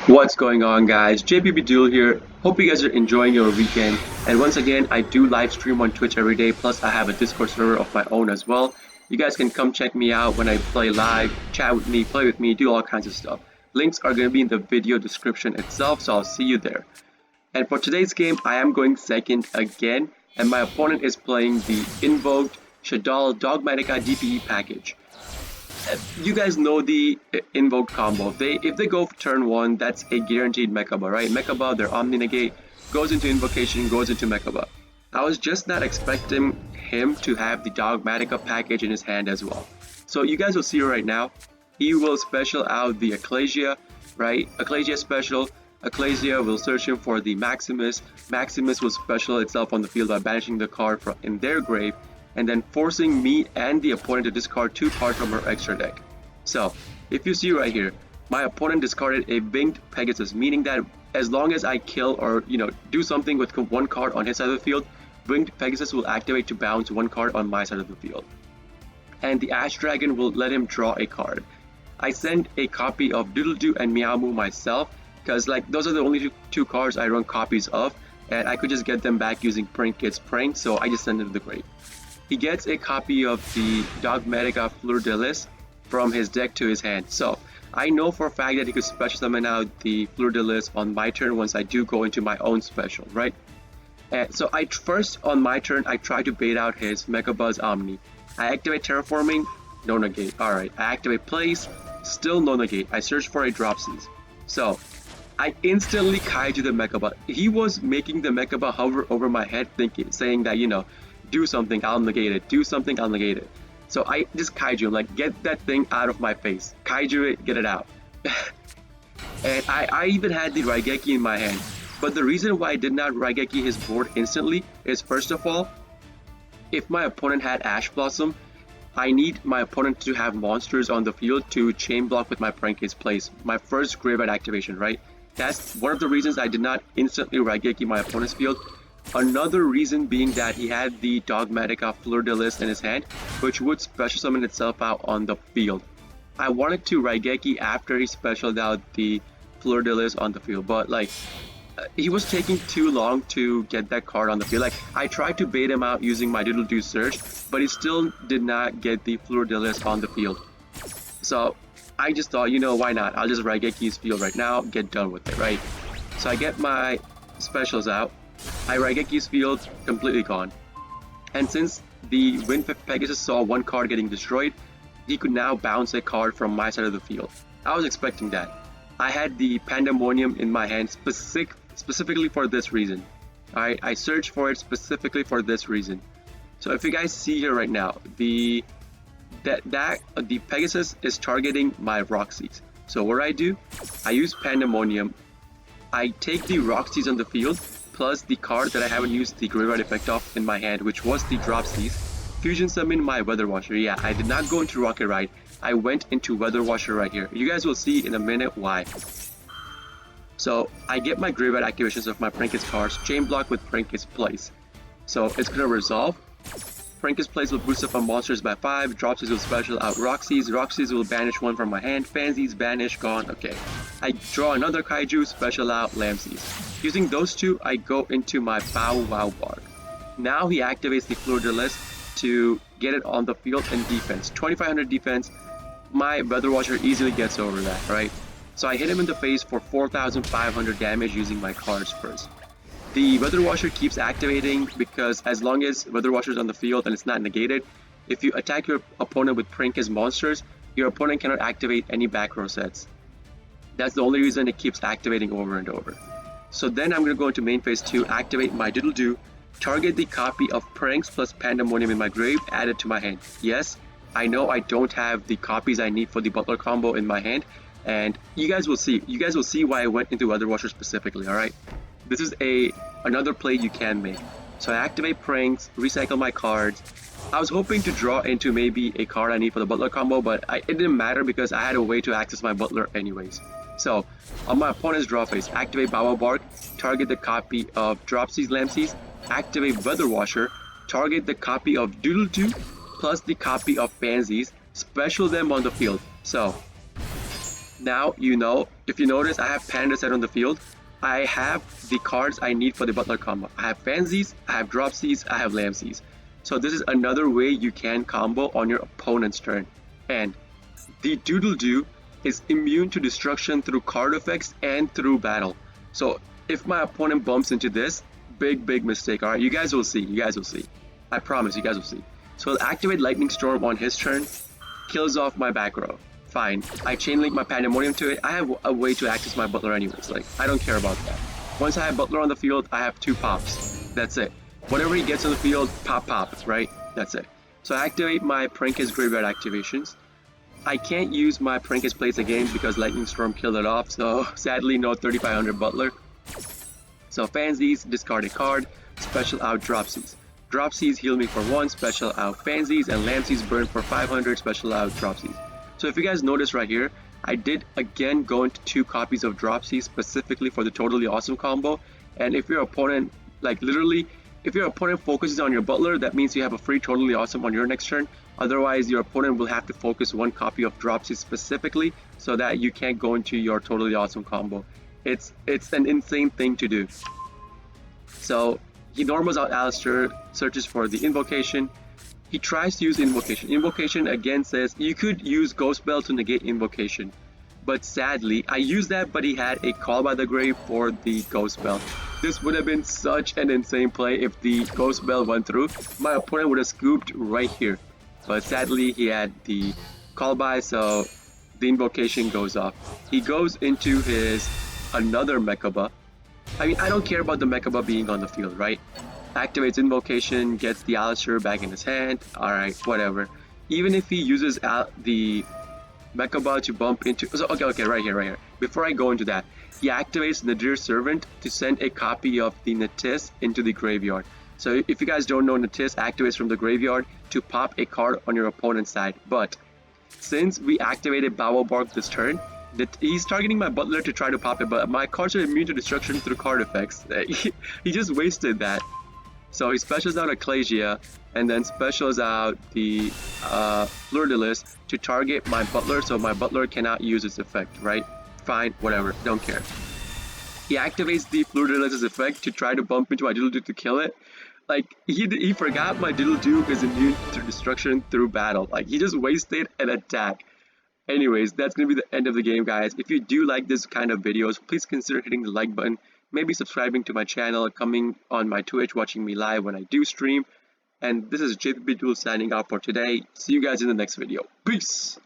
What's going on, guys? JPB Duel here. Hope you guys are enjoying your weekend. And once again, I do live stream on Twitch every day. Plus, I have a Discord server of my own as well. You guys can come check me out when I play live, chat with me, play with me, do all kinds of stuff. Links are going to be in the video description itself, so I'll see you there. And for today's game, I am going second again, and my opponent is playing the Invoked Shaddoll Dogmatica DPE package. You guys know the Invoked combo. If they go for turn 1, that's a guaranteed Mechaba, right? Mechaba, their Omni Negate, goes into Invocation, goes into Mechaba. I was just not expecting him to have the Dogmatica package in his hand as well. So you guys will see right now, he will special out the Ecclesia, right? Ecclesia special. Ecclesia will search him for the Maximus. Maximus will special itself on the field by banishing the card in their grave, and then forcing me and the opponent to discard 2 cards from her extra deck. So, if you see right here, my opponent discarded a Winged Pegasus, meaning that as long as I kill or do something with 1 card on his side of the field, Winged Pegasus will activate to bounce 1 card on my side of the field. And the Ash Dragon will let him draw a card. I sent a copy of Doodle-Doo and Meowmoo myself, because those are the only 2 cards I run copies of, and I could just get them back using Prank Kids Prank, so I just sent it to the grave. He gets a copy of the Dogmatica Fleur-de-Lis from his deck to his hand. So I know for a fact that he could special summon out the Fleur-de-Lis on my turn once I do go into my own special, right? And so first on my turn, I try to bait out his Mechabuzz Omni. I activate Terraforming, no negate. Alright, I activate Place, still no negate. I search for a Dropsies. So I instantly Kaiju the Mechaba. He was making the Mechaba hover over my head, saying that, do something, I'll negate it. Do something, I'll negate it. So I just Kaiju him, get that thing out of my face. Kaiju it, get it out. And I even had the Raigeki in my hand. But the reason why I did not Raigeki his board instantly is, first of all, if my opponent had Ash Blossom, I need my opponent to have monsters on the field to chain block with my Prank's Place. My first graveyard activation, right? That's one of the reasons I did not instantly Raigeki my opponent's field. Another reason being that he had the Dogmatica Fleur-de-Lis in his hand, which would special summon itself out on the field. I wanted to Raigeki after he specialed out the Fleur-de-Lis on the field, but he was taking too long to get that card on the field. I tried to bait him out using my Doodle-Doo Search, but he still did not get the Fleur-de-Lis on the field. So I just thought, why not? I'll just Raigeki his field right now, get done with it, right? So I get my specials out. I Raigeki's field, completely gone. And since the Winged Pegasus saw 1 card getting destroyed, he could now bounce a card from my side of the field. I was expecting that. I had the Pandemonium in my hand specifically for this reason. I searched for it specifically for this reason. So if you guys see here right now, the Pegasus is targeting my Roxy's. So what I use Pandemonium. I take the Roxy's on the field, plus the card that I haven't used the graveyard effect of in my hand, which was the Dropsies. Fusion summon my Weather Washer. Yeah, I did not go into Rocket Ride. I went into Weather Washer right here. You guys will see in a minute why. So I get my graveyard activations of my Prank's cards, chain block with Prank's Place. So it's gonna resolve. Prank's Place will boost up on monsters by 5. Dropsies will special out Roxy's. Roxy's will banish 1 from my hand. Fansies banish, gone. Okay. I draw another Kaiju, special out Lamsies. Using those 2, I go into my Bow Wow Bark. Now he activates the Fleur-de-Lis to get it on the field and defense. 2500 defense. My Weather Washer easily gets over that, right? So I hit him in the face for 4500 damage using my cards first. The Weather Washer keeps activating because as long as Weather Washer is on the field and it's not negated, if you attack your opponent with Prank's monsters, your opponent cannot activate any back row sets. That's the only reason it keeps activating over and over. So then I'm going to go into main phase 2, activate my Doodle-Doo, target the copy of Pranks plus Pandemonium in my grave, add it to my hand. Yes, I know I don't have the copies I need for the Butler combo in my hand, and you guys will see. You guys will see why I went into Weather Washer specifically, alright? This is another play you can make. So I activate Pranks, recycle my cards. I was hoping to draw into maybe a card I need for the Butler combo, but it didn't matter because I had a way to access my Butler anyways. So, on my opponent's draw phase, activate Bow Wow Bark, target the copy of Dropsies Lamsies, activate Weather Washer, target the copy of Doodle-Doo, plus the copy of Pansies, special them on the field. So, Now, you know, if you notice, I have Panda set on the field. I have the cards I need for the Butler combo. I have Fansies, I have Dropsies, I have Lamsies. So this is another way you can combo on your opponent's turn. And the Doodle Doo is immune to destruction through card effects and through battle. So if my opponent bumps into this, big mistake. Alright, you guys will see. You guys will see. I promise you guys will see. So I'll activate Lightning Storm on his turn, kills off my back row. Fine. I chainlink my Pandemonium to it. I have a way to access my Butler anyways. Like, I don't care about that. Once I have Butler on the field, I have 2 pops. That's it. Whatever he gets on the field, pop, right? That's it. So I activate my Prankest Graveyard activations. I can't use my Prankest plays again because Lightning Storm killed it off, so sadly no 3500 Butler. So Fansies, discard a card, special out Dropsies. Dropsies heal me for 1, special out Fansies, and Lamsies burn for 500, special out Dropsies. So if you guys notice right here, I did again go into 2 copies of Dropsies specifically for the Totally Awesome combo, and if your opponent, like literally, if your opponent focuses on your Butler, that means you have a free Totally Awesome on your next turn. Otherwise, your opponent will have to focus 1 copy of Dropsies specifically so that you can't go into your Totally Awesome combo. It's an insane thing to do. So he normals out Alistair, searches for the Invocation. He tries to use Invocation. Invocation again says you could use Ghost Bell to negate Invocation. But sadly, I used that, but he had a Call by the Grave for the Ghost Bell. This would have been such an insane play if the Ghost Bell went through. My opponent would have scooped right here. But sadly, he had the Call by, so the Invocation goes off. He goes into his another Mechaba. I mean, I don't care about the Mechaba being on the field, right? Activates Invocation, gets the Alistair back in his hand. Alright, whatever. Even if he uses the Mechaba to bump into... So, okay, right here. Before I go into that, he activates Nadir Servant to send a copy of the Natis into the graveyard. So if you guys don't know, Natis activates from the graveyard to pop a card on your opponent's side. But since we activated Baobark this turn, he's targeting my Butler to try to pop it, but my cards are immune to destruction through card effects. He just wasted that. So he specials out Ecclesia and then specials out the Fleur-de-Lis to target my Butler, so my Butler cannot use its effect, right? Fine, whatever, don't care. He activates the Fleur-de-Lis's effect to try to bump into my Diddle-Doo to kill it. Like, he forgot my Diddle-Doo is immune to destruction through battle. Like, he just wasted an attack. Anyways, that's going to be the end of the game, guys. If you do like this kind of videos, please consider hitting the like button, maybe subscribing to my channel, coming on my Twitch, watching me live when I do stream. And this is JPP Duel signing out for today. See you guys in the next video. Peace!